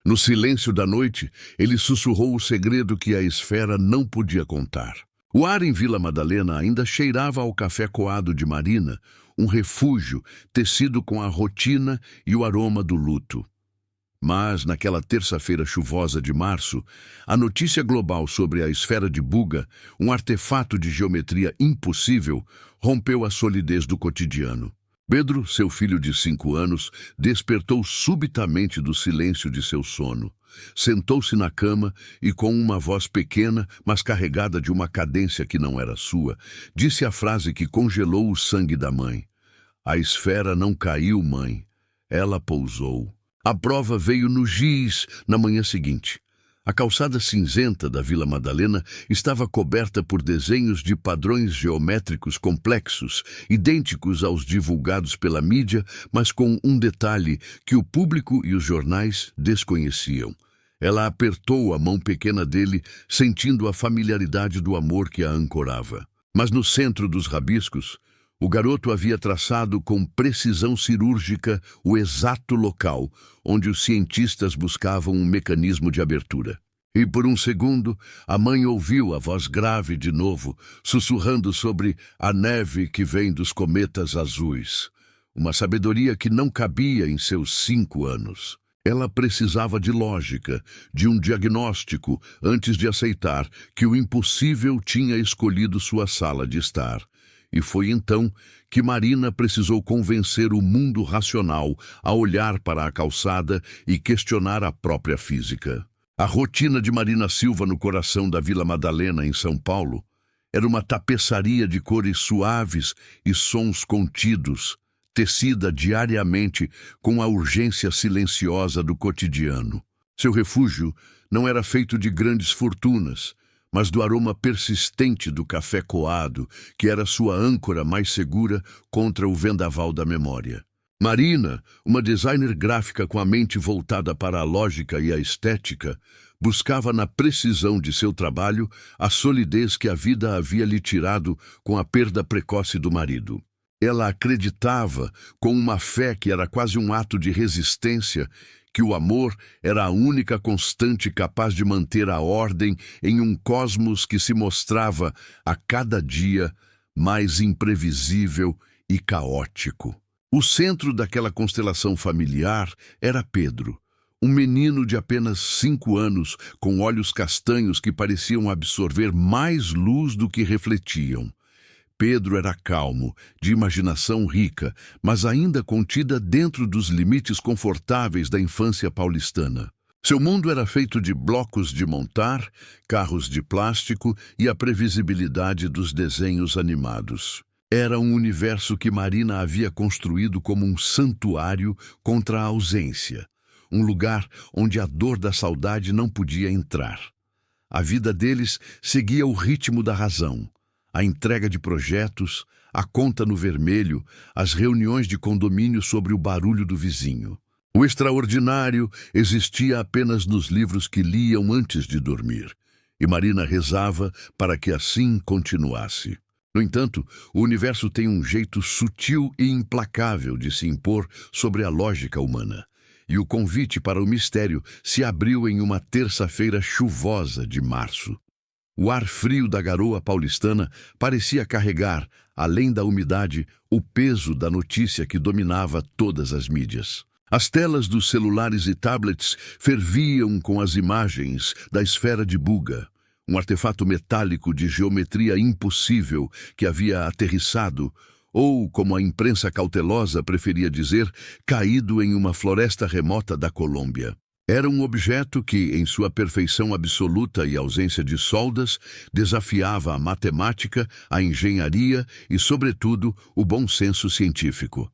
No silêncio da noite, ele sussurrou o segredo que a esfera não podia contar. O ar em Vila Madalena ainda cheirava ao café coado de Marina, um refúgio tecido com a rotina e o aroma do luto. Mas, naquela terça-feira chuvosa de março, a notícia global sobre a esfera de Buga, um artefato de geometria impossível, rompeu a solidez do cotidiano. Pedro, seu filho de 5 anos, despertou subitamente do silêncio de seu sono. Sentou-se na cama e, com uma voz pequena, mas carregada de uma cadência que não era sua, disse a frase que congelou o sangue da mãe. A esfera não caiu, mãe. Ela pousou. A prova veio no giz na manhã seguinte. A calçada cinzenta da Vila Madalena estava coberta por desenhos de padrões geométricos complexos, idênticos aos divulgados pela mídia, mas com um detalhe que o público e os jornais desconheciam. Ela apertou a mão pequena dele, sentindo a familiaridade do amor que a ancorava. Mas no centro dos rabiscos, o garoto havia traçado com precisão cirúrgica o exato local onde os cientistas buscavam um mecanismo de abertura. E por um segundo, a mãe ouviu a voz grave de novo, sussurrando sobre a neve que vem dos cometas azuis. Uma sabedoria que não cabia em seus 5 anos. Ela precisava de lógica, de um diagnóstico, antes de aceitar que o impossível tinha escolhido sua sala de estar. E foi então que Marina precisou convencer o mundo racional a olhar para a calçada e questionar a própria física. A rotina de Marina Silva no coração da Vila Madalena, em São Paulo, era uma tapeçaria de cores suaves e sons contidos, tecida diariamente com a urgência silenciosa do cotidiano. Seu refúgio não era feito de grandes fortunas, mas do aroma persistente do café coado, que era sua âncora mais segura contra o vendaval da memória. Marina, uma designer gráfica com a mente voltada para a lógica e a estética, buscava na precisão de seu trabalho a solidez que a vida havia lhe tirado com a perda precoce do marido. Ela acreditava, com uma fé que era quase um ato de resistência, que o amor era a única constante capaz de manter a ordem em um cosmos que se mostrava a cada dia mais imprevisível e caótico. O centro daquela constelação familiar era Pedro, um menino de apenas 5 anos, com olhos castanhos que pareciam absorver mais luz do que refletiam. Pedro era calmo, de imaginação rica, mas ainda contida dentro dos limites confortáveis da infância paulistana. Seu mundo era feito de blocos de montar, carros de plástico e a previsibilidade dos desenhos animados. Era um universo que Marina havia construído como um santuário contra a ausência, um lugar onde a dor da saudade não podia entrar. A vida deles seguia o ritmo da razão. A entrega de projetos, a conta no vermelho, as reuniões de condomínio sobre o barulho do vizinho. O extraordinário existia apenas nos livros que liam antes de dormir, e Marina rezava para que assim continuasse. No entanto, o universo tem um jeito sutil e implacável de se impor sobre a lógica humana, e o convite para o mistério se abriu em uma terça-feira chuvosa de março. O ar frio da garoa paulistana parecia carregar, além da umidade, o peso da notícia que dominava todas as mídias. As telas dos celulares e tablets ferviam com as imagens da esfera de Buga, um artefato metálico de geometria impossível que havia aterrissado, ou, como a imprensa cautelosa preferia dizer, caído em uma floresta remota da Colômbia. Era um objeto que, em sua perfeição absoluta e ausência de soldas, desafiava a matemática, a engenharia e, sobretudo, o bom senso científico.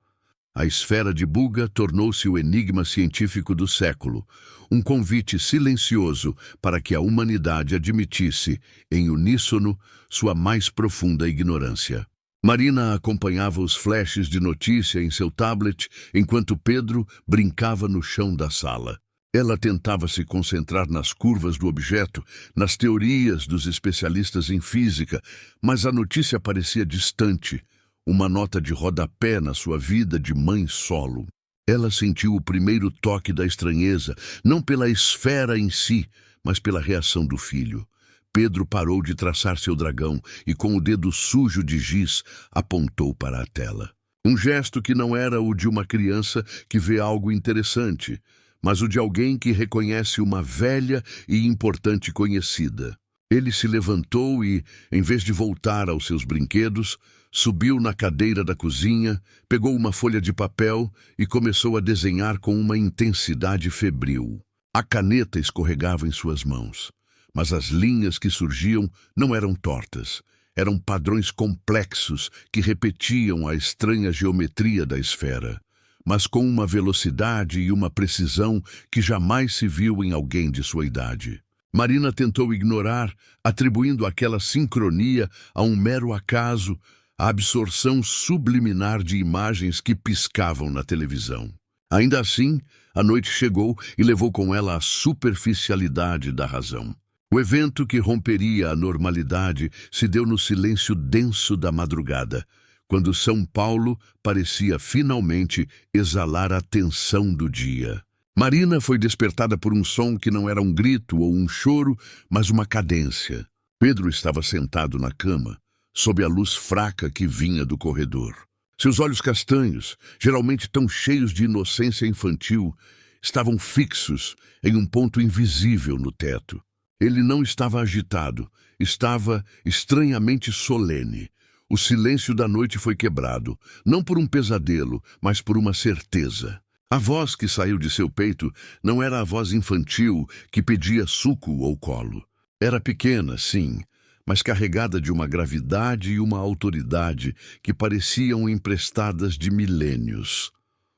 A esfera de Buga tornou-se o enigma científico do século, um convite silencioso para que a humanidade admitisse, em uníssono, sua mais profunda ignorância. Marina acompanhava os flashes de notícia em seu tablet, enquanto Pedro brincava no chão da sala. Ela tentava se concentrar nas curvas do objeto, nas teorias dos especialistas em física, mas a notícia parecia distante, uma nota de rodapé na sua vida de mãe solo. Ela sentiu o primeiro toque da estranheza, não pela esfera em si, mas pela reação do filho. Pedro parou de traçar seu dragão e, com o dedo sujo de giz, apontou para a tela. Um gesto que não era o de uma criança que vê algo interessante, mas o de alguém que reconhece uma velha e importante conhecida. Ele se levantou e, em vez de voltar aos seus brinquedos, subiu na cadeira da cozinha, pegou uma folha de papel e começou a desenhar com uma intensidade febril. A caneta escorregava em suas mãos, mas as linhas que surgiam não eram tortas. Eram padrões complexos que repetiam a estranha geometria da esfera, mas com uma velocidade e uma precisão que jamais se viu em alguém de sua idade. Marina tentou ignorar, atribuindo aquela sincronia a um mero acaso, a absorção subliminar de imagens que piscavam na televisão. Ainda assim, a noite chegou e levou com ela a superficialidade da razão. O evento que romperia a normalidade se deu no silêncio denso da madrugada, quando São Paulo parecia finalmente exalar a tensão do dia. Marina foi despertada por um som que não era um grito ou um choro, mas uma cadência. Pedro estava sentado na cama, sob a luz fraca que vinha do corredor. Seus olhos castanhos, geralmente tão cheios de inocência infantil, estavam fixos em um ponto invisível no teto. Ele não estava agitado, estava estranhamente solene. O silêncio da noite foi quebrado, não por um pesadelo, mas por uma certeza. A voz que saiu de seu peito não era a voz infantil que pedia suco ou colo. Era pequena, sim, mas carregada de uma gravidade e uma autoridade que pareciam emprestadas de milênios.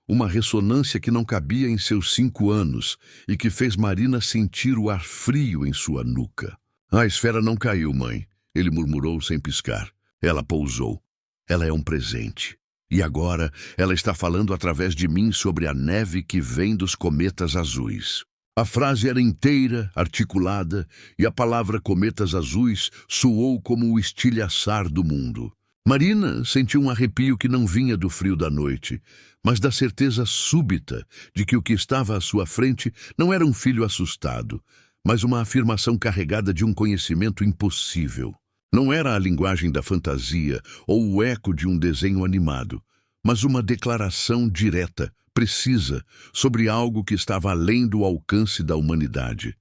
Uma ressonância que não cabia em seus 5 anos e que fez Marina sentir o ar frio em sua nuca. A esfera não caiu, mãe, ele murmurou sem piscar. Ela pousou. Ela é um presente. E agora ela está falando através de mim sobre a neve que vem dos cometas azuis. A frase era inteira, articulada, e a palavra cometas azuis soou como o estilhaçar do mundo. Marina sentiu um arrepio que não vinha do frio da noite, mas da certeza súbita de que o que estava à sua frente não era um filho assustado, mas uma afirmação carregada de um conhecimento impossível. Não era a linguagem da fantasia ou o eco de um desenho animado, mas uma declaração direta, precisa, sobre algo que estava além do alcance da humanidade.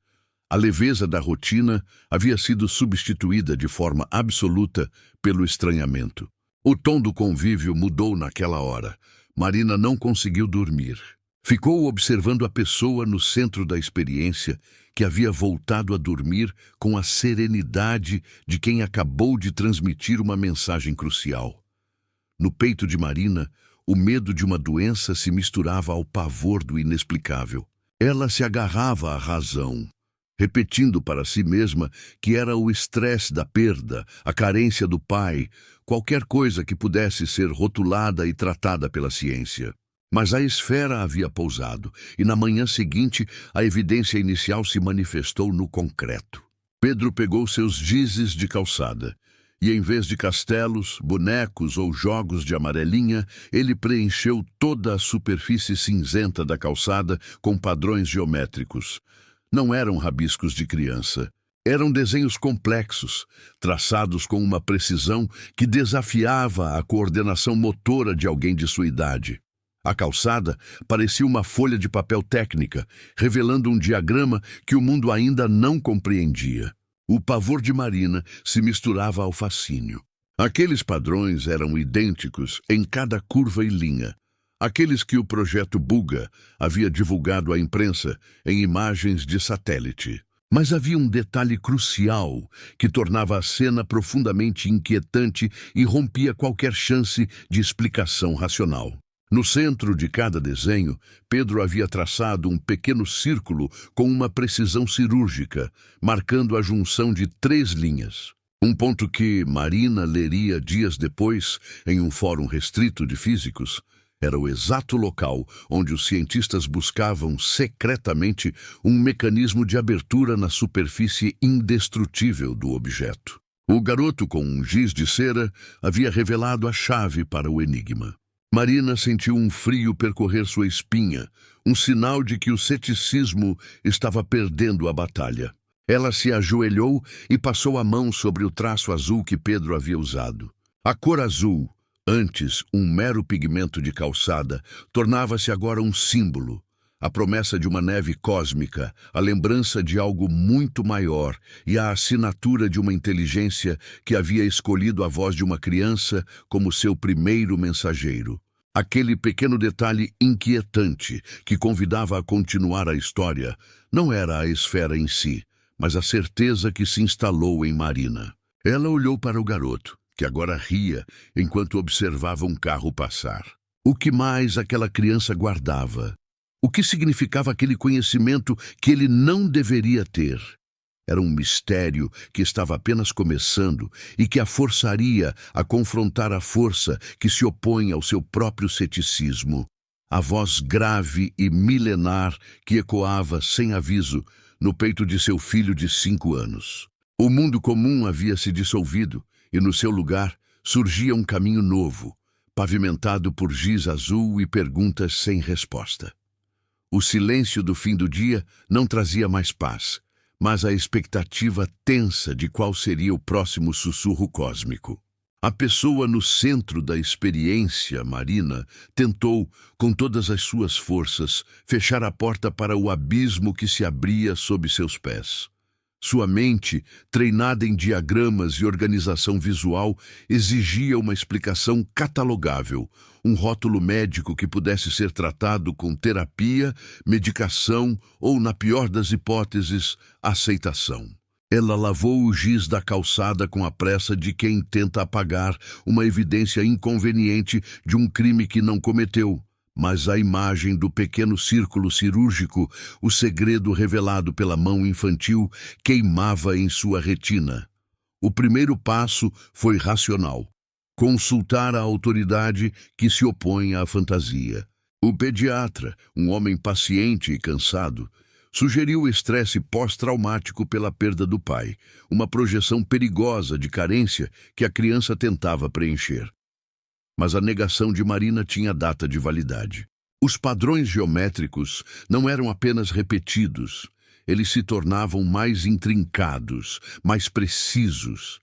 A leveza da rotina havia sido substituída de forma absoluta pelo estranhamento. O tom do convívio mudou naquela hora. Marina não conseguiu dormir. Ficou observando a pessoa no centro da experiência, que havia voltado a dormir com a serenidade de quem acabou de transmitir uma mensagem crucial. No peito de Marina, o medo de uma doença se misturava ao pavor do inexplicável. Ela se agarrava à razão, repetindo para si mesma que era o estresse da perda, a carência do pai, qualquer coisa que pudesse ser rotulada e tratada pela ciência. Mas a esfera havia pousado, e na manhã seguinte a evidência inicial se manifestou no concreto. Pedro pegou seus dizes de calçada, e em vez de castelos, bonecos ou jogos de amarelinha, ele preencheu toda a superfície cinzenta da calçada com padrões geométricos. Não eram rabiscos de criança. Eram desenhos complexos, traçados com uma precisão que desafiava a coordenação motora de alguém de sua idade. A calçada parecia uma folha de papel técnica, revelando um diagrama que o mundo ainda não compreendia. O pavor de Marina se misturava ao fascínio. Aqueles padrões eram idênticos em cada curva e linha. Aqueles que o projeto Buga havia divulgado à imprensa em imagens de satélite. Mas havia um detalhe crucial que tornava a cena profundamente inquietante e rompia qualquer chance de explicação racional. No centro de cada desenho, Pedro havia traçado um pequeno círculo com uma precisão cirúrgica, marcando a junção de 3 linhas. Um ponto que Marina leria dias depois em um fórum restrito de físicos. Era o exato local onde os cientistas buscavam secretamente um mecanismo de abertura na superfície indestrutível do objeto. O garoto com um giz de cera havia revelado a chave para o enigma. Marina sentiu um frio percorrer sua espinha, um sinal de que o ceticismo estava perdendo a batalha. Ela se ajoelhou e passou a mão sobre o traço azul que Pedro havia usado. A cor azul, antes um mero pigmento de calçada, tornava-se agora um símbolo. A promessa de uma neve cósmica, a lembrança de algo muito maior e a assinatura de uma inteligência que havia escolhido a voz de uma criança como seu primeiro mensageiro. Aquele pequeno detalhe inquietante que convidava a continuar a história não era a esfera em si, mas a certeza que se instalou em Marina. Ela olhou para o garoto, que agora ria enquanto observava um carro passar. O que mais aquela criança guardava? O que significava aquele conhecimento que ele não deveria ter? Era um mistério que estava apenas começando e que a forçaria a confrontar a força que se opõe ao seu próprio ceticismo. A voz grave e milenar que ecoava sem aviso no peito de seu filho de 5 anos. O mundo comum havia se dissolvido e no seu lugar surgia um caminho novo, pavimentado por giz azul e perguntas sem resposta. O silêncio do fim do dia não trazia mais paz, mas a expectativa tensa de qual seria o próximo sussurro cósmico. A pessoa no centro da experiência, Marina, tentou, com todas as suas forças, fechar a porta para o abismo que se abria sob seus pés. Sua mente, treinada em diagramas e organização visual, exigia uma explicação catalogável, um rótulo médico que pudesse ser tratado com terapia, medicação ou, na pior das hipóteses, aceitação. Ela lavou o giz da calçada com a pressa de quem tenta apagar uma evidência inconveniente de um crime que não cometeu. Mas a imagem do pequeno círculo cirúrgico, o segredo revelado pela mão infantil, queimava em sua retina. O primeiro passo foi racional: consultar a autoridade que se opõe à fantasia. O pediatra, um homem paciente e cansado, sugeriu o estresse pós-traumático pela perda do pai, uma projeção perigosa de carência que a criança tentava preencher. Mas a negação de Marina tinha data de validade. Os padrões geométricos não eram apenas repetidos, eles se tornavam mais intrincados, mais precisos.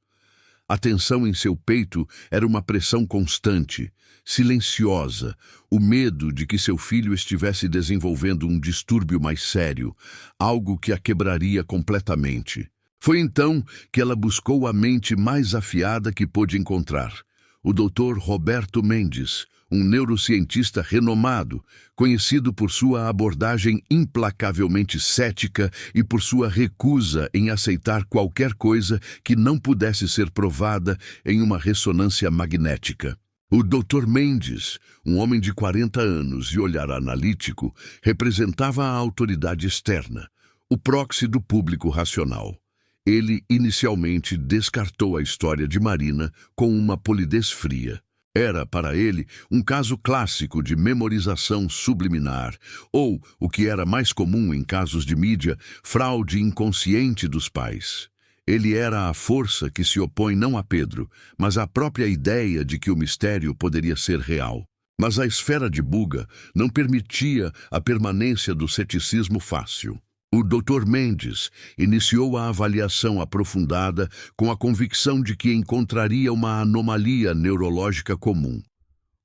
A tensão em seu peito era uma pressão constante, silenciosa, o medo de que seu filho estivesse desenvolvendo um distúrbio mais sério, algo que a quebraria completamente. Foi então que ela buscou a mente mais afiada que pôde encontrar. O Dr. Roberto Mendes, um neurocientista renomado, conhecido por sua abordagem implacavelmente cética e por sua recusa em aceitar qualquer coisa que não pudesse ser provada em uma ressonância magnética. O Dr. Mendes, um homem de 40 anos e olhar analítico, representava a autoridade externa, o proxy do público racional. Ele inicialmente descartou a história de Marina com uma polidez fria. Era, para ele, um caso clássico de memorização subliminar, ou, o que era mais comum em casos de mídia, fraude inconsciente dos pais. Ele era a força que se opõe não a Pedro, mas à própria ideia de que o mistério poderia ser real. Mas a esfera de Buga não permitia a permanência do ceticismo fácil. O Dr. Mendes iniciou a avaliação aprofundada com a convicção de que encontraria uma anomalia neurológica comum.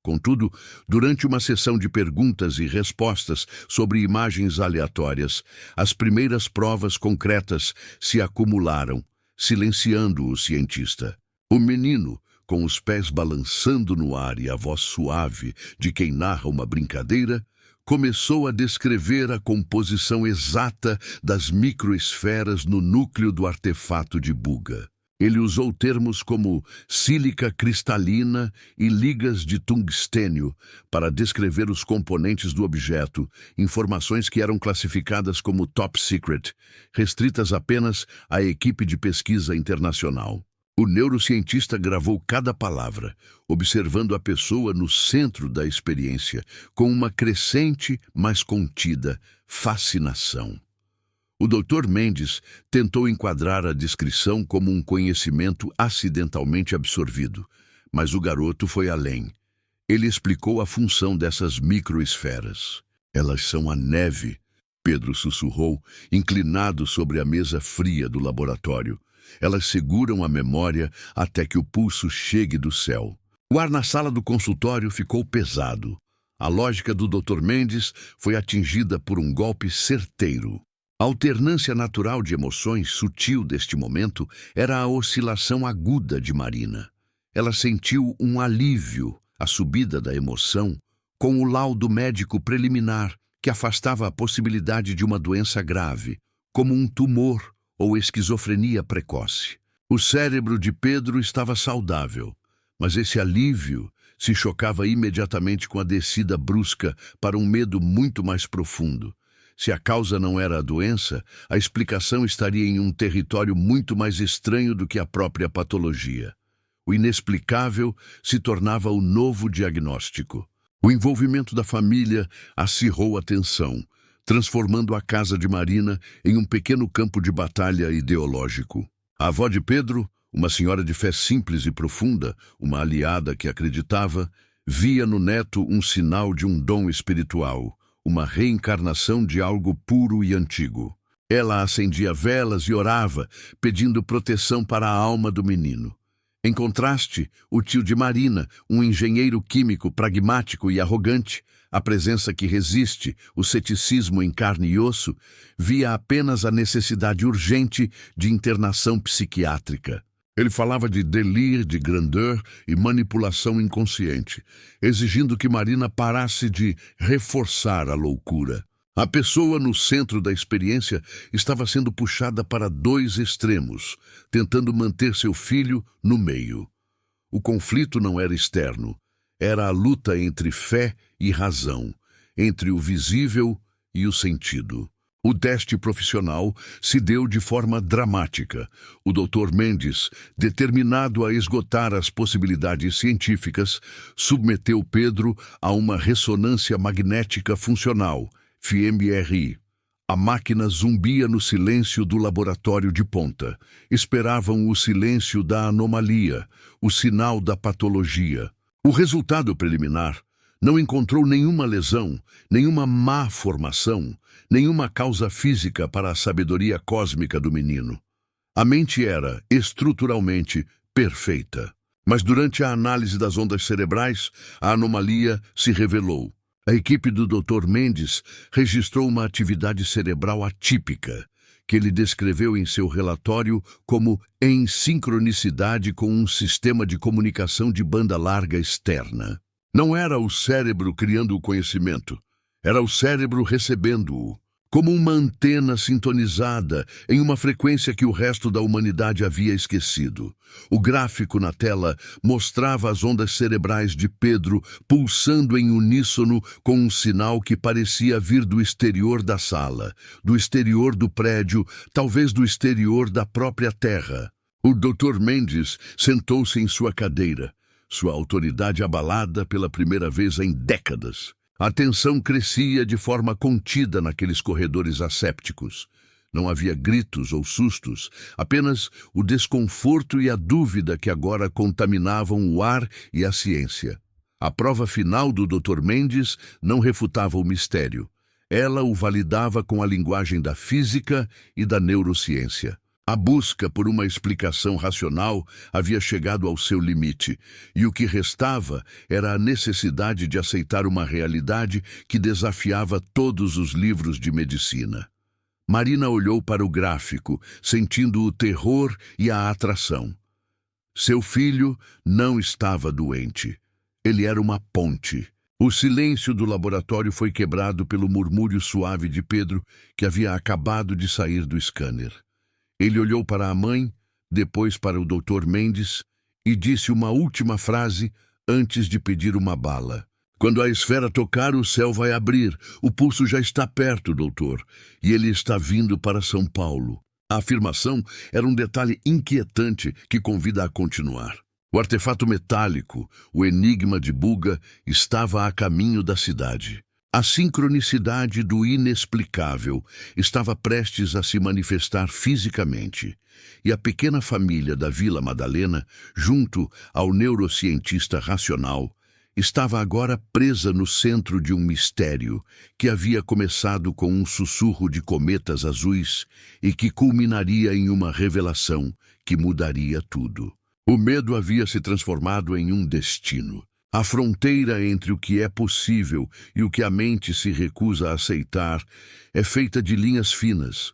Contudo, durante uma sessão de perguntas e respostas sobre imagens aleatórias, as primeiras provas concretas se acumularam, silenciando o cientista. O menino, com os pés balançando no ar e a voz suave de quem narra uma brincadeira, começou a descrever a composição exata das microesferas no núcleo do artefato de Buga. Ele usou termos como sílica cristalina e ligas de tungstênio para descrever os componentes do objeto, informações que eram classificadas como top secret, restritas apenas à equipe de pesquisa internacional. O neurocientista gravou cada palavra, observando a pessoa no centro da experiência, com uma crescente, mas contida, fascinação. O Dr. Mendes tentou enquadrar a descrição como um conhecimento acidentalmente absorvido, mas o garoto foi além. Ele explicou a função dessas microesferas. Elas são a neve, Pedro sussurrou, inclinado sobre a mesa fria do laboratório. Elas seguram a memória até que o pulso chegue do céu. O ar na sala do consultório ficou pesado. A lógica do Dr. Mendes foi atingida por um golpe certeiro. A alternância natural de emoções sutil deste momento era a oscilação aguda de Marina. Ela sentiu um alívio, a subida da emoção, com o laudo médico preliminar que afastava a possibilidade de uma doença grave, como um tumor ou esquizofrenia precoce. O cérebro de Pedro estava saudável, mas esse alívio se chocava imediatamente com a descida brusca para um medo muito mais profundo. Se a causa não era a doença, a explicação estaria em um território muito mais estranho do que a própria patologia. O inexplicável se tornava o novo diagnóstico. O envolvimento da família acirrou a tensão, transformando a casa de Marina em um pequeno campo de batalha ideológico. A avó de Pedro, uma senhora de fé simples e profunda, uma aliada que acreditava, via no neto um sinal de um dom espiritual, uma reencarnação de algo puro e antigo. Ela acendia velas e orava, pedindo proteção para a alma do menino. Em contraste, o tio de Marina, um engenheiro químico pragmático e arrogante, a presença que resiste, o ceticismo em carne e osso, via apenas a necessidade urgente de internação psiquiátrica. Ele falava de delírio, de grandeur e manipulação inconsciente, exigindo que Marina parasse de reforçar a loucura. A pessoa no centro da experiência estava sendo puxada para dois extremos, tentando manter seu filho no meio. O conflito não era externo, era a luta entre fé e razão, entre o visível e o sentido. O teste profissional se deu de forma dramática. O Dr. Mendes, determinado a esgotar as possibilidades científicas, submeteu Pedro a uma ressonância magnética funcional, fMRI. A máquina zumbia no silêncio do laboratório de ponta. Esperavam o silêncio da anomalia, o sinal da patologia. O resultado preliminar não encontrou nenhuma lesão, nenhuma má formação, nenhuma causa física para a sabedoria cósmica do menino. A mente era, estruturalmente, perfeita. Mas durante a análise das ondas cerebrais, a anomalia se revelou. A equipe do Dr. Mendes registrou uma atividade cerebral atípica, que ele descreveu em seu relatório como em sincronicidade com um sistema de comunicação de banda larga externa. Não era o cérebro criando o conhecimento, era o cérebro recebendo-o, como uma antena sintonizada em uma frequência que o resto da humanidade havia esquecido. O gráfico na tela mostrava as ondas cerebrais de Pedro pulsando em uníssono com um sinal que parecia vir do exterior da sala, do exterior do prédio, talvez do exterior da própria Terra. O Dr. Mendes sentou-se em sua cadeira, sua autoridade abalada pela primeira vez em décadas. A tensão crescia de forma contida naqueles corredores assépticos. Não havia gritos ou sustos, apenas o desconforto e a dúvida que agora contaminavam o ar e a ciência. A prova final do Dr. Mendes não refutava o mistério. Ela o validava com a linguagem da física e da neurociência. A busca por uma explicação racional havia chegado ao seu limite, e o que restava era a necessidade de aceitar uma realidade que desafiava todos os livros de medicina. Marina olhou para o gráfico, sentindo o terror e a atração. Seu filho não estava doente. Ele era uma ponte. O silêncio do laboratório foi quebrado pelo murmúrio suave de Pedro, que havia acabado de sair do scanner. Ele olhou para a mãe, depois para o Dr. Mendes e disse uma última frase antes de pedir uma bala. Quando a esfera tocar, o céu vai abrir. O pulso já está perto, doutor, e ele está vindo para São Paulo. A afirmação era um detalhe inquietante que convida a continuar. O artefato metálico, o enigma de Buga, estava a caminho da cidade. A sincronicidade do inexplicável estava prestes a se manifestar fisicamente, e a pequena família da Vila Madalena, junto ao neurocientista racional, estava agora presa no centro de um mistério que havia começado com um sussurro de cometas azuis e que culminaria em uma revelação que mudaria tudo. O medo havia se transformado em um destino. A fronteira entre o que é possível e o que a mente se recusa a aceitar é feita de linhas finas.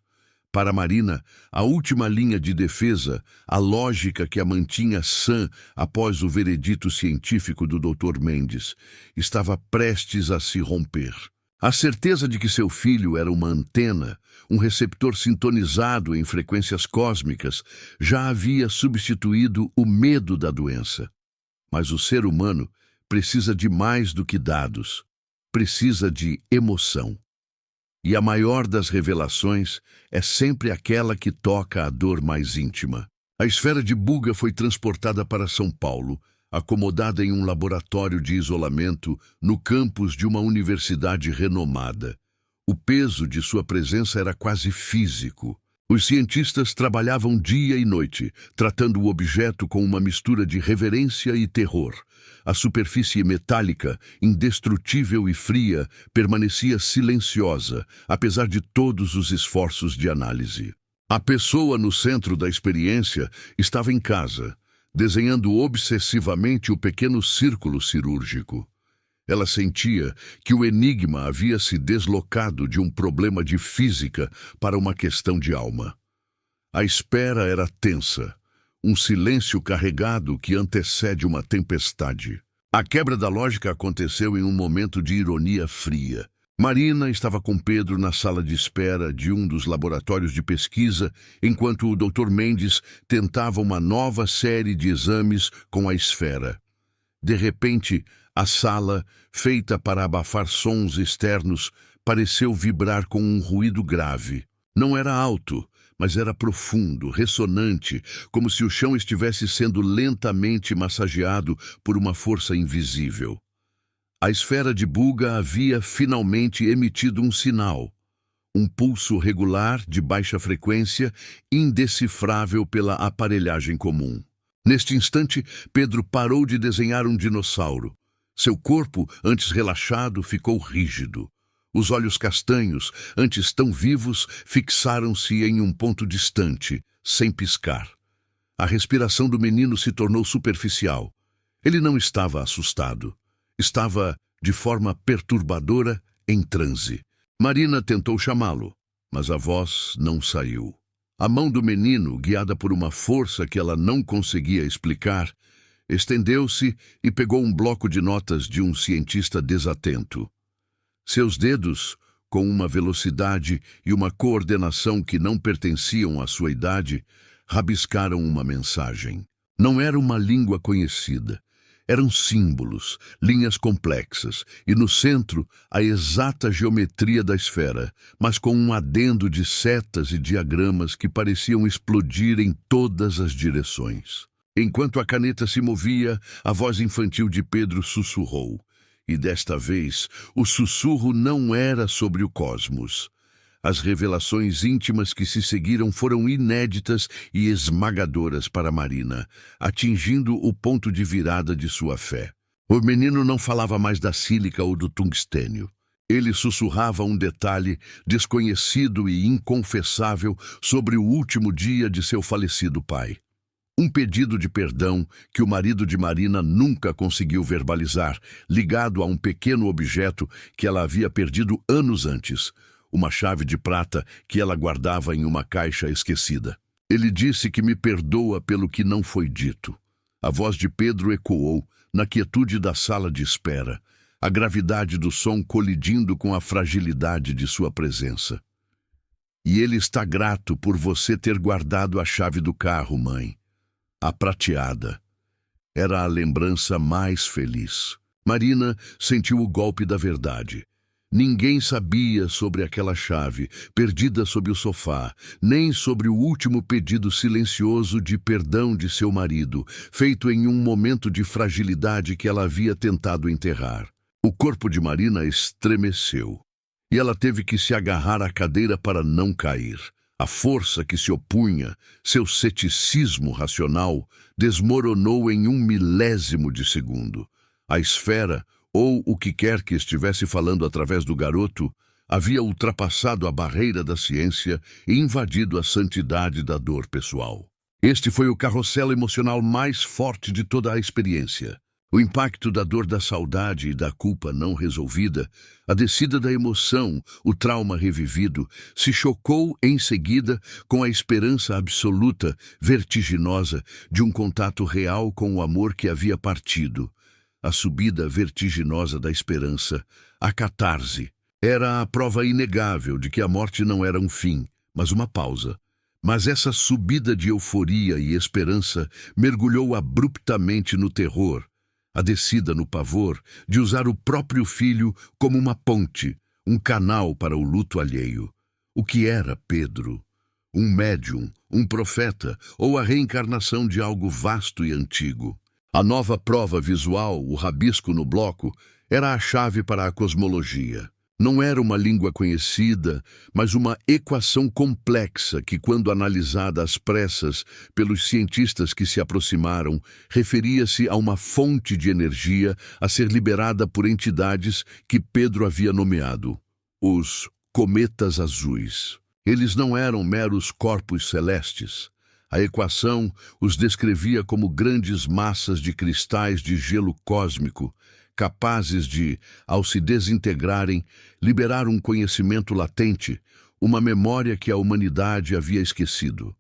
Para Marina, a última linha de defesa, a lógica que a mantinha sã após o veredito científico do Dr. Mendes, estava prestes a se romper. A certeza de que seu filho era uma antena, um receptor sintonizado em frequências cósmicas, já havia substituído o medo da doença. Mas o ser humano precisa de mais do que dados, precisa de emoção. E a maior das revelações é sempre aquela que toca a dor mais íntima. A esfera de Buga foi transportada para São Paulo, acomodada em um laboratório de isolamento no campus de uma universidade renomada. O peso de sua presença era quase físico. Os cientistas trabalhavam dia e noite, tratando o objeto com uma mistura de reverência e terror. A superfície metálica, indestrutível e fria, permanecia silenciosa, apesar de todos os esforços de análise. A pessoa no centro da experiência estava em casa, desenhando obsessivamente o pequeno círculo cirúrgico. Ela sentia que o enigma havia se deslocado de um problema de física para uma questão de alma. A espera era tensa, um silêncio carregado que antecede uma tempestade. A quebra da lógica aconteceu em um momento de ironia fria. Marina estava com Pedro na sala de espera de um dos laboratórios de pesquisa, enquanto o Dr. Mendes tentava uma nova série de exames com a esfera. De repente, a sala, feita para abafar sons externos, pareceu vibrar com um ruído grave. Não era alto, mas era profundo, ressonante, como se o chão estivesse sendo lentamente massageado por uma força invisível. A esfera de Buga havia finalmente emitido um sinal, um pulso regular de baixa frequência, indecifrável pela aparelhagem comum. Neste instante, Pedro parou de desenhar um dinossauro. Seu corpo, antes relaxado, ficou rígido. Os olhos castanhos, antes tão vivos, fixaram-se em um ponto distante, sem piscar. A respiração do menino se tornou superficial. Ele não estava assustado. Estava, de forma perturbadora, em transe. Marina tentou chamá-lo, mas a voz não saiu. A mão do menino, guiada por uma força que ela não conseguia explicar, estendeu-se e pegou um bloco de notas de um cientista desatento. Seus dedos, com uma velocidade e uma coordenação que não pertenciam à sua idade, rabiscaram uma mensagem. Não era uma língua conhecida. Eram símbolos, linhas complexas, e no centro a exata geometria da esfera, mas com um adendo de setas e diagramas que pareciam explodir em todas as direções. Enquanto a caneta se movia, a voz infantil de Pedro sussurrou. E desta vez, o sussurro não era sobre o cosmos. As revelações íntimas que se seguiram foram inéditas e esmagadoras para Marina, atingindo o ponto de virada de sua fé. O menino não falava mais da sílica ou do tungstênio. Ele sussurrava um detalhe desconhecido e inconfessável sobre o último dia de seu falecido pai. Um pedido de perdão que o marido de Marina nunca conseguiu verbalizar, ligado a um pequeno objeto que ela havia perdido anos antes, uma chave de prata que ela guardava em uma caixa esquecida. Ele disse que me perdoa pelo que não foi dito. A voz de Pedro ecoou na quietude da sala de espera, a gravidade do som colidindo com a fragilidade de sua presença. E ele está grato por você ter guardado a chave do carro, mãe. A prateada. Era a lembrança mais feliz. Marina sentiu o golpe da verdade. Ninguém sabia sobre aquela chave, perdida sob o sofá, nem sobre o último pedido silencioso de perdão de seu marido, feito em um momento de fragilidade que ela havia tentado enterrar. O corpo de Marina estremeceu, e ela teve que se agarrar à cadeira para não cair. A força que se opunha, seu ceticismo racional, desmoronou em um milésimo de segundo. A esfera, ou o que quer que estivesse falando através do garoto, havia ultrapassado a barreira da ciência e invadido a santidade da dor pessoal. Este foi o carrossel emocional mais forte de toda a experiência. O impacto da dor da saudade e da culpa não resolvida, a descida da emoção, o trauma revivido, se chocou em seguida com a esperança absoluta, vertiginosa, de um contato real com o amor que havia partido. A subida vertiginosa da esperança, a catarse, era a prova inegável de que a morte não era um fim, mas uma pausa. Mas essa subida de euforia e esperança mergulhou abruptamente no terror, a descida no pavor de usar o próprio filho como uma ponte, um canal para o luto alheio. O que era Pedro? Um médium, um profeta ou a reencarnação de algo vasto e antigo? A nova prova visual, o rabisco no bloco, era a chave para a cosmologia. Não era uma língua conhecida, mas uma equação complexa que, quando analisada às pressas pelos cientistas que se aproximaram, referia-se a uma fonte de energia a ser liberada por entidades que Pedro havia nomeado, os cometas azuis. Eles não eram meros corpos celestes. A equação os descrevia como grandes massas de cristais de gelo cósmico, capazes de, ao se desintegrarem, liberar um conhecimento latente, uma memória que a humanidade havia esquecido.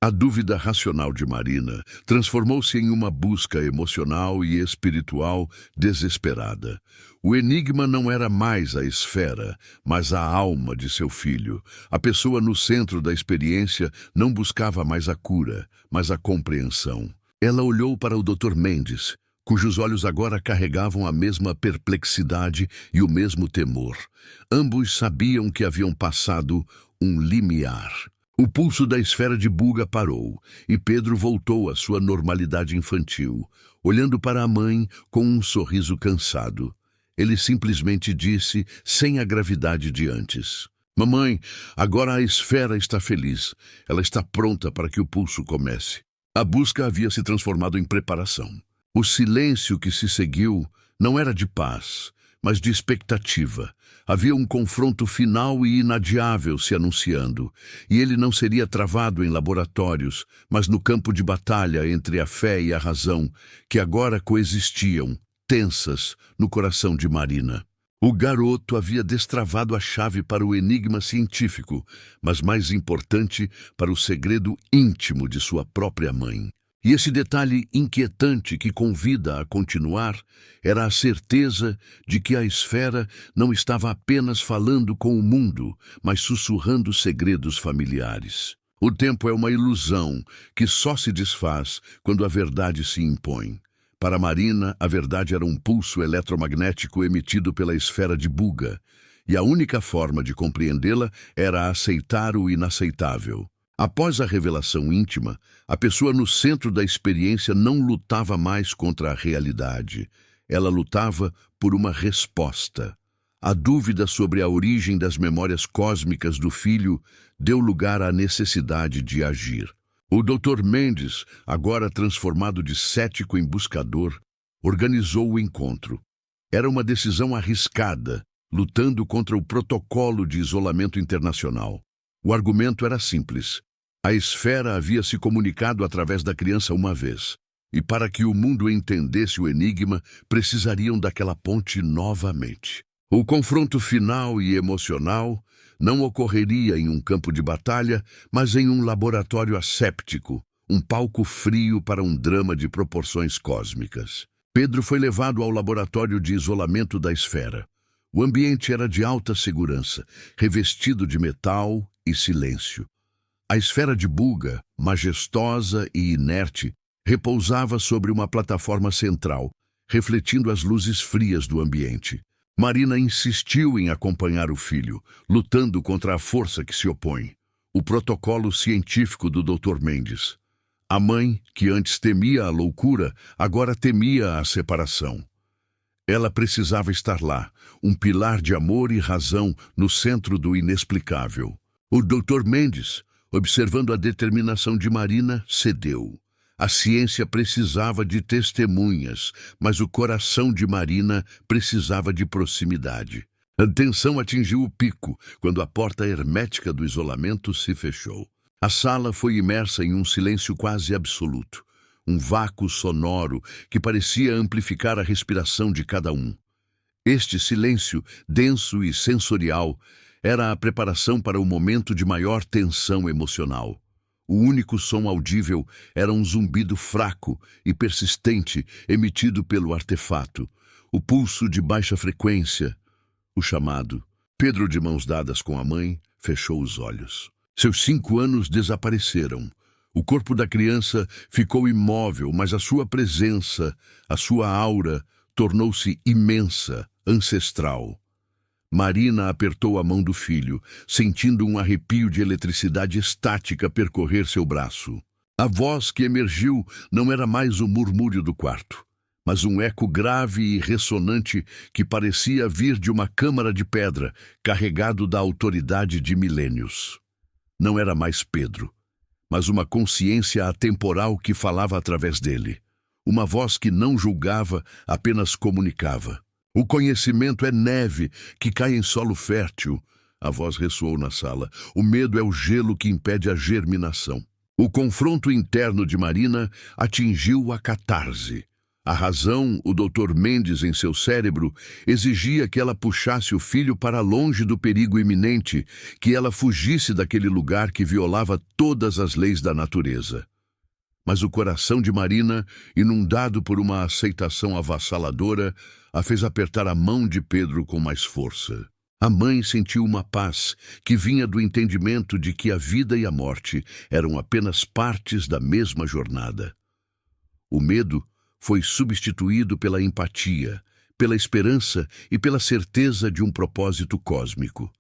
A dúvida racional de Marina transformou-se em uma busca emocional e espiritual desesperada. O enigma não era mais a esfera, mas a alma de seu filho. A pessoa no centro da experiência não buscava mais a cura, mas a compreensão. Ela olhou para o Dr. Mendes, cujos olhos agora carregavam a mesma perplexidade e o mesmo temor. Ambos sabiam que haviam passado um limiar. O pulso da esfera de Buga parou, e Pedro voltou à sua normalidade infantil, olhando para a mãe com um sorriso cansado. Ele simplesmente disse, sem a gravidade de antes: "Mamãe, agora a esfera está feliz. Ela está pronta para que o pulso comece." A busca havia se transformado em preparação. O silêncio que se seguiu não era de paz, mas de expectativa. Havia um confronto final e inadiável se anunciando, e ele não seria travado em laboratórios, mas no campo de batalha entre a fé e a razão, que agora coexistiam, tensas, no coração de Marina. O garoto havia destravado a chave para o enigma científico, mas mais importante, para o segredo íntimo de sua própria mãe. E esse detalhe inquietante que convida a continuar era a certeza de que a esfera não estava apenas falando com o mundo, mas sussurrando segredos familiares. O tempo é uma ilusão que só se desfaz quando a verdade se impõe. Para Marina, a verdade era um pulso eletromagnético emitido pela esfera de Buga, e a única forma de compreendê-la era aceitar o inaceitável. Após a revelação íntima, a pessoa no centro da experiência não lutava mais contra a realidade. Ela lutava por uma resposta. A dúvida sobre a origem das memórias cósmicas do filho deu lugar à necessidade de agir. O Dr. Mendes, agora transformado de cético em buscador, organizou o encontro. Era uma decisão arriscada, lutando contra o protocolo de isolamento internacional. O argumento era simples. A esfera havia se comunicado através da criança uma vez, e para que o mundo entendesse o enigma, precisariam daquela ponte novamente. O confronto final e emocional não ocorreria em um campo de batalha, mas em um laboratório asséptico, um palco frio para um drama de proporções cósmicas. Pedro foi levado ao laboratório de isolamento da esfera. O ambiente era de alta segurança, revestido de metal e silêncio. A esfera de Buga, majestosa e inerte, repousava sobre uma plataforma central, refletindo as luzes frias do ambiente. Marina insistiu em acompanhar o filho, lutando contra a força que se opõe. O protocolo científico do Dr. Mendes. A mãe, que antes temia a loucura, agora temia a separação. Ela precisava estar lá, um pilar de amor e razão no centro do inexplicável. O Dr. Mendes, observando a determinação de Marina, cedeu. A ciência precisava de testemunhas, mas o coração de Marina precisava de proximidade. A tensão atingiu o pico quando a porta hermética do isolamento se fechou. A sala foi imersa em um silêncio quase absoluto, um vácuo sonoro que parecia amplificar a respiração de cada um. Este silêncio, denso e sensorial, era a preparação para o momento de maior tensão emocional. O único som audível era um zumbido fraco e persistente emitido pelo artefato, o pulso de baixa frequência, o chamado. Pedro, de mãos dadas com a mãe, fechou os olhos. Seus 5 anos desapareceram. O corpo da criança ficou imóvel, mas a sua presença, a sua aura, tornou-se imensa, ancestral. Marina apertou a mão do filho, sentindo um arrepio de eletricidade estática percorrer seu braço. A voz que emergiu não era mais o murmúrio do quarto, mas um eco grave e ressonante que parecia vir de uma câmara de pedra, carregado da autoridade de milênios. Não era mais Pedro, mas uma consciência atemporal que falava através dele. Uma voz que não julgava, apenas comunicava. O conhecimento é neve que cai em solo fértil. A voz ressoou na sala. O medo é o gelo que impede a germinação. O confronto interno de Marina atingiu a catarse. A razão, o Dr. Mendes em seu cérebro, exigia que ela puxasse o filho para longe do perigo iminente, que ela fugisse daquele lugar que violava todas as leis da natureza. Mas o coração de Marina, inundado por uma aceitação avassaladora, a fez apertar a mão de Pedro com mais força. A mãe sentiu uma paz que vinha do entendimento de que a vida e a morte eram apenas partes da mesma jornada. O medo foi substituído pela empatia, pela esperança e pela certeza de um propósito cósmico.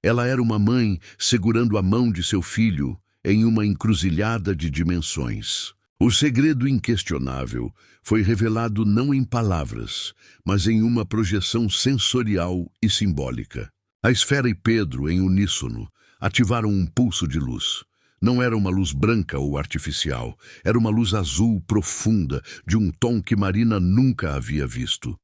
Ela era uma mãe segurando a mão de seu filho em uma encruzilhada de dimensões. O segredo inquestionável foi revelado não em palavras, mas em uma projeção sensorial e simbólica. A esfera e Pedro, em uníssono, ativaram um pulso de luz. Não era uma luz branca ou artificial, era uma luz azul profunda, de um tom que Marina nunca havia visto.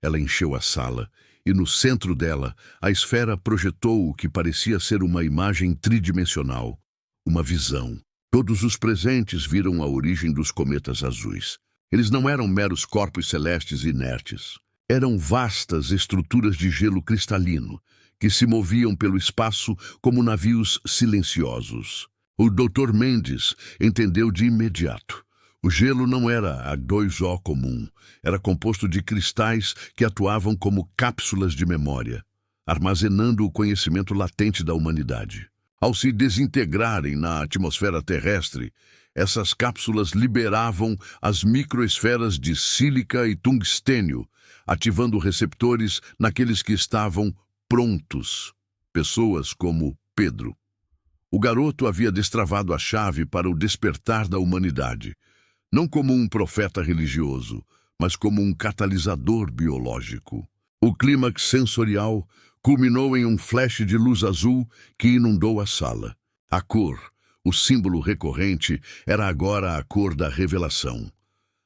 Ela encheu a sala, e no centro dela, a esfera projetou o que parecia ser uma imagem tridimensional, uma visão. Todos os presentes viram a origem dos cometas azuis. Eles não eram meros corpos celestes inertes. Eram vastas estruturas de gelo cristalino, que se moviam pelo espaço como navios silenciosos. O Dr. Mendes entendeu de imediato. O gelo não era H2O comum. Era composto de cristais que atuavam como cápsulas de memória, armazenando o conhecimento latente da humanidade. Ao se desintegrarem na atmosfera terrestre, essas cápsulas liberavam as microesferas de sílica e tungstênio, ativando receptores naqueles que estavam prontos, pessoas como Pedro. O garoto havia destravado a chave para o despertar da humanidade, não como um profeta religioso, mas como um catalisador biológico. O clímax sensorial culminou em um flash de luz azul que inundou a sala. A cor, o símbolo recorrente, era agora a cor da revelação.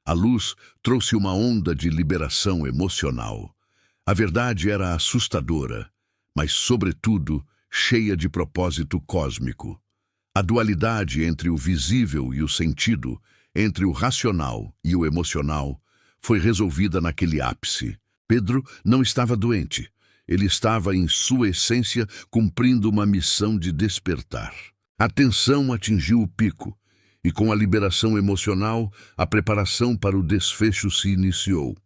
A luz trouxe uma onda de liberação emocional. A verdade era assustadora, mas, sobretudo, cheia de propósito cósmico. A dualidade entre o visível e o sentido, entre o racional e o emocional, foi resolvida naquele ápice. Pedro não estava doente. Ele estava, em sua essência, cumprindo uma missão de despertar. A tensão atingiu o pico, e com a liberação emocional, a preparação para o desfecho se iniciou.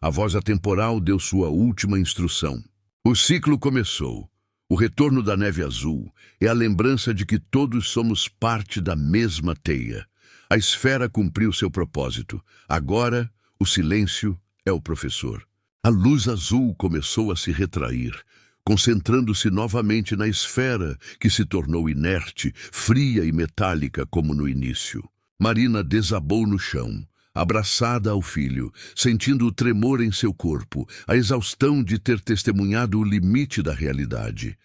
A voz atemporal deu sua última instrução. O ciclo começou. O retorno da neve azul é a lembrança de que todos somos parte da mesma teia. A esfera cumpriu seu propósito. Agora, o silêncio é o professor. A luz azul começou a se retrair, concentrando-se novamente na esfera, que se tornou inerte, fria e metálica como no início. Marina desabou no chão, abraçada ao filho, sentindo o tremor em seu corpo, a exaustão de ter testemunhado o limite da realidade.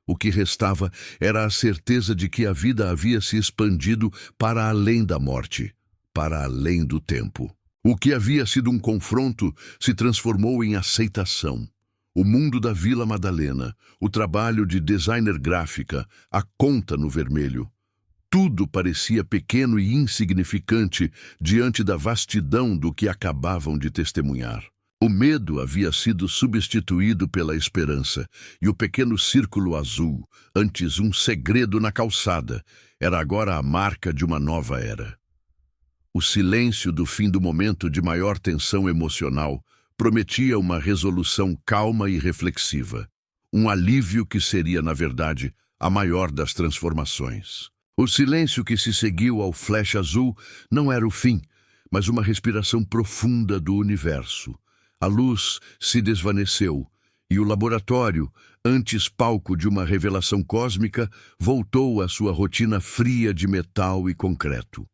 O que restava era a certeza de que a vida havia se expandido para além da morte, para além do tempo. O que havia sido um confronto se transformou em aceitação. O mundo da Vila Madalena, o trabalho de designer gráfica, a conta no vermelho. Tudo parecia pequeno e insignificante diante da vastidão do que acabavam de testemunhar. O medo havia sido substituído pela esperança, e o pequeno círculo azul, antes um segredo na calçada, era agora a marca de uma nova era. O silêncio do fim do momento de maior tensão emocional prometia uma resolução calma e reflexiva, um alívio que seria, na verdade, a maior das transformações. O silêncio que se seguiu ao flash azul não era o fim, mas uma respiração profunda do universo. A luz se desvaneceu, e o laboratório, antes palco de uma revelação cósmica, voltou à sua rotina fria de metal e concreto.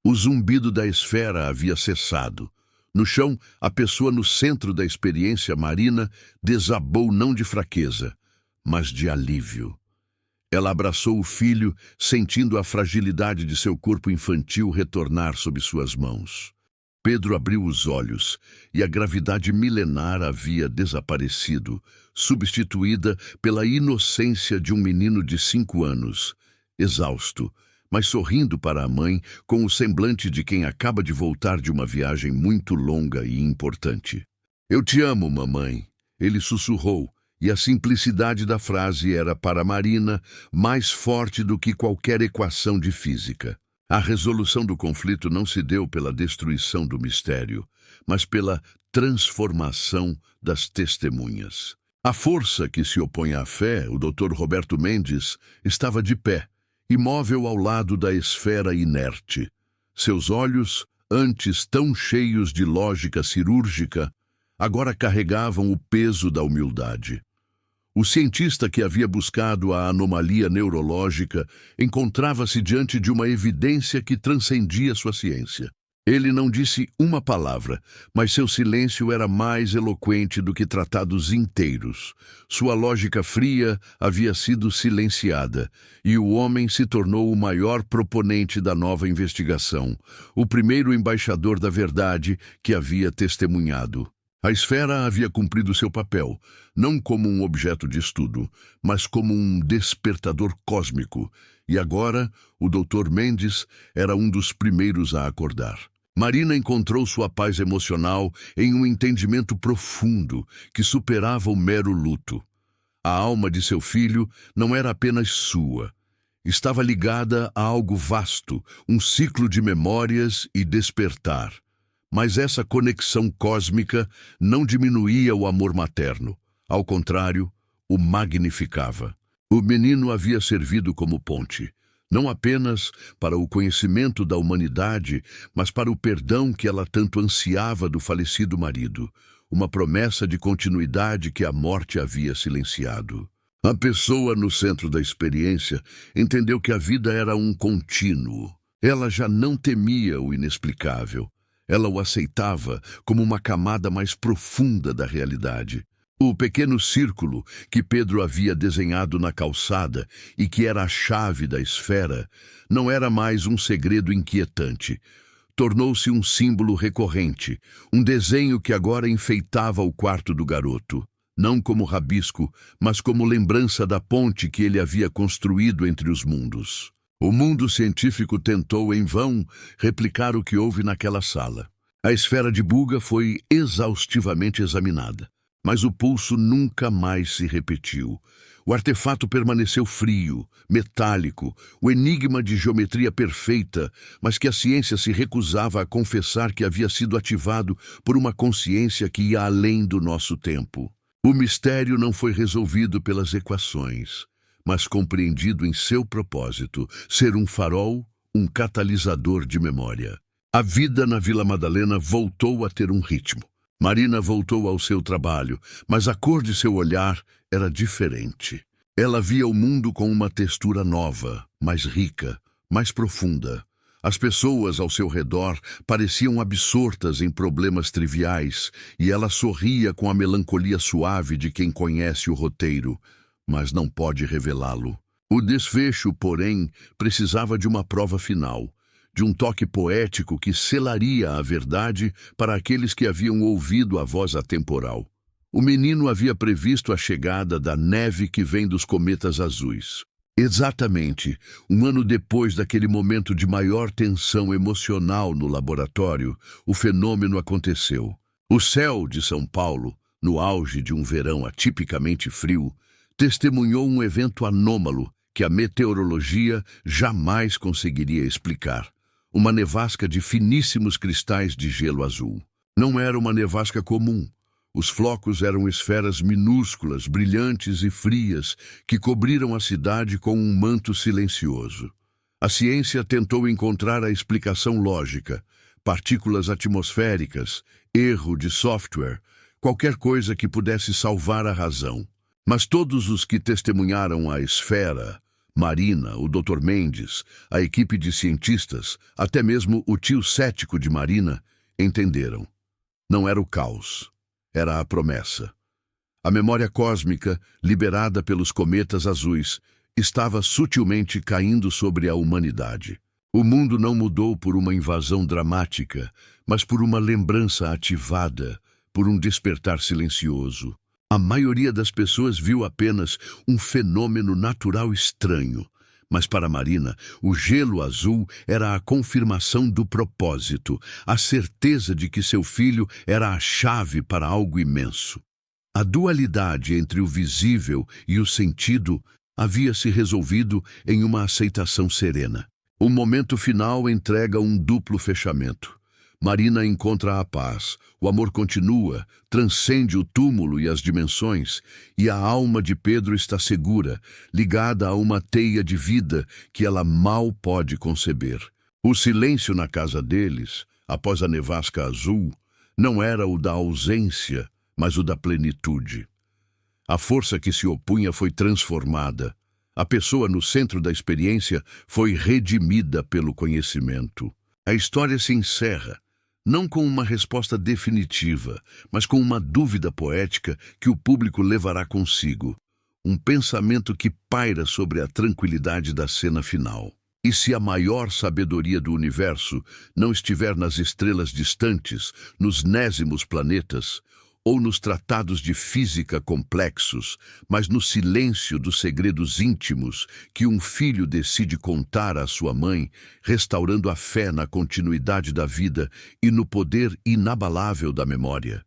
O zumbido da esfera havia cessado. No chão, a pessoa no centro da experiência marina desabou não de fraqueza, mas de alívio. Ela abraçou o filho, sentindo a fragilidade de seu corpo infantil retornar sob suas mãos. Pedro abriu os olhos, e a gravidade milenar havia desaparecido, substituída pela inocência de um menino de 5 anos, exausto, mas sorrindo para a mãe com o semblante de quem acaba de voltar de uma viagem muito longa e importante. "Eu te amo, mamãe", ele sussurrou, e a simplicidade da frase era para Marina mais forte do que qualquer equação de física. A resolução do conflito não se deu pela destruição do mistério, mas pela transformação das testemunhas. A força que se opõe à fé, o Dr. Roberto Mendes, estava de pé, imóvel ao lado da esfera inerte. Seus olhos, antes tão cheios de lógica cirúrgica, agora carregavam o peso da humildade. O cientista que havia buscado a anomalia neurológica encontrava-se diante de uma evidência que transcendia sua ciência. Ele não disse uma palavra, mas seu silêncio era mais eloquente do que tratados inteiros. Sua lógica fria havia sido silenciada, e o homem se tornou o maior proponente da nova investigação, o primeiro embaixador da verdade que havia testemunhado. A esfera havia cumprido seu papel, não como um objeto de estudo, mas como um despertador cósmico, e agora o Dr. Mendes era um dos primeiros a acordar. Marina encontrou sua paz emocional em um entendimento profundo que superava o mero luto. A alma de seu filho não era apenas sua. Estava ligada a algo vasto, um ciclo de memórias e despertar. Mas essa conexão cósmica não diminuía o amor materno. Ao contrário, o magnificava. O menino havia servido como ponte, não apenas para o conhecimento da humanidade, mas para o perdão que ela tanto ansiava do falecido marido, uma promessa de continuidade que a morte havia silenciado. A pessoa no centro da experiência entendeu que a vida era um contínuo. Ela já não temia o inexplicável. Ela o aceitava como uma camada mais profunda da realidade. O pequeno círculo que Pedro havia desenhado na calçada e que era a chave da esfera não era mais um segredo inquietante. Tornou-se um símbolo recorrente, um desenho que agora enfeitava o quarto do garoto, não como rabisco, mas como lembrança da ponte que ele havia construído entre os mundos. O mundo científico tentou, em vão, replicar o que houve naquela sala. A esfera de Buga foi exaustivamente examinada, mas o pulso nunca mais se repetiu. O artefato permaneceu frio, metálico, o enigma de geometria perfeita, mas que a ciência se recusava a confessar que havia sido ativado por uma consciência que ia além do nosso tempo. O mistério não foi resolvido pelas equações, mas compreendido em seu propósito, ser um farol, um catalisador de memória. A vida na Vila Madalena voltou a ter um ritmo. Marina voltou ao seu trabalho, mas a cor de seu olhar era diferente. Ela via o mundo com uma textura nova, mais rica, mais profunda. As pessoas ao seu redor pareciam absortas em problemas triviais, e ela sorria com a melancolia suave de quem conhece o roteiro, mas não pode revelá-lo. O desfecho, porém, precisava de uma prova final, de um toque poético que selaria a verdade para aqueles que haviam ouvido a voz atemporal. O menino havia previsto a chegada da neve que vem dos cometas azuis. Exatamente, um ano depois daquele momento de maior tensão emocional no laboratório, o fenômeno aconteceu. O céu de São Paulo, no auge de um verão atipicamente frio, testemunhou um evento anômalo que a meteorologia jamais conseguiria explicar. Uma nevasca de finíssimos cristais de gelo azul. Não era uma nevasca comum. Os flocos eram esferas minúsculas, brilhantes e frias, que cobriram a cidade com um manto silencioso. A ciência tentou encontrar a explicação lógica, partículas atmosféricas, erro de software, qualquer coisa que pudesse salvar a razão. Mas todos os que testemunharam a esfera, Marina, o Dr. Mendes, a equipe de cientistas, até mesmo o tio cético de Marina, entenderam. Não era o caos. Era a promessa. A memória cósmica, liberada pelos cometas azuis, estava sutilmente caindo sobre a humanidade. O mundo não mudou por uma invasão dramática, mas por uma lembrança ativada, por um despertar silencioso. A maioria das pessoas viu apenas um fenômeno natural estranho, mas para Marina, o gelo azul era a confirmação do propósito, a certeza de que seu filho era a chave para algo imenso. A dualidade entre o visível e o sentido havia se resolvido em uma aceitação serena. O momento final entrega um duplo fechamento. Marina encontra a paz, o amor continua, transcende o túmulo e as dimensões, e a alma de Pedro está segura, ligada a uma teia de vida que ela mal pode conceber. O silêncio na casa deles, após a nevasca azul, não era o da ausência, mas o da plenitude. A força que se opunha foi transformada. A pessoa no centro da experiência foi redimida pelo conhecimento. A história se encerra, não com uma resposta definitiva, mas com uma dúvida poética que o público levará consigo. Um pensamento que paira sobre a tranquilidade da cena final. E se a maior sabedoria do universo não estiver nas estrelas distantes, nos nésimos planetas, ou nos tratados de física complexos, mas no silêncio dos segredos íntimos que um filho decide contar à sua mãe, restaurando a fé na continuidade da vida e no poder inabalável da memória.